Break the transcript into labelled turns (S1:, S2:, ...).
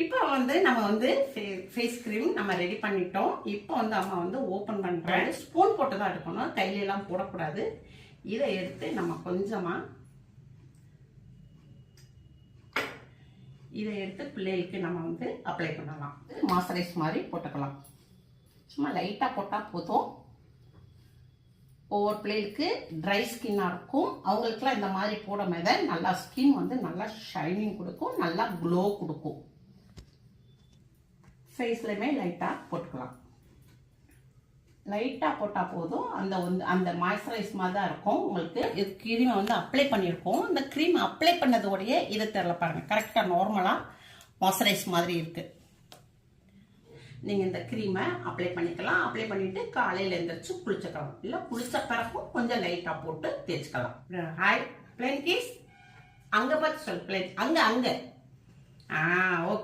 S1: இப்போ வந்து நம்ம வந்து ஃபேஸ் க்ரீம் நம்ம ரெடி பண்ணிட்டோம். இப்போ வந்து அம்மா வந்து ஓப்பன் பண்ணுறேன். ஸ்பூன் போட்டு தான் எடுக்கணும், கையிலலாம் போடக்கூடாது. இதை எடுத்து நம்ம இதை எடுத்து பிள்ளைகளுக்கு நம்ம வந்து அப்ளை பண்ணலாம். மாய்ஸ்சரைஸ் மாதிரி போட்டுக்கலாம். சும்மா லைட்டாக போட்டால் போதும். ஒவ்வொரு பிள்ளைகளுக்கு ட்ரை ஸ்கின்னாக இருக்கும், அவங்களுக்குலாம் இந்த மாதிரி போடும்போது நல்லா ஸ்கின் வந்து நல்லா ஷைனிங் கொடுக்கும், நல்லா க்ளோ கொடுக்கும். ஃபேஸ்லையுமே லைட்டாக போட்டுக்கலாம். லைட்டாக போட்டால் போதும். அந்த மாய்ஸ்சரைஸ் மாதிரி தான் இருக்கும். உங்களுக்கு இது க்ரீமை வந்து அப்ளை பண்ணியிருக்கோம். இந்த க்ரீம் அப்ளை பண்ணதோடைய இதை தெரியல பாருங்கள், கரெக்டாக நார்மலாக மாய்ஸ்சரைஸ் மாதிரி இருக்குது. நீங்கள் இந்த க்ரீமை அப்ளை பண்ணிக்கலாம். அப்ளை பண்ணிவிட்டு காலையில் எழுந்திரிச்சு குளிச்சுக்கலாம். இல்லை குளிச்ச பிறக்கும் கொஞ்சம் லைட்டாக போட்டு தேய்ச்சிக்கலாம். ஹாய் பிளேன் கீஸ், அங்கே பார்த்து சொல் பிளேன், அங்கே ஓகே. ஓகே.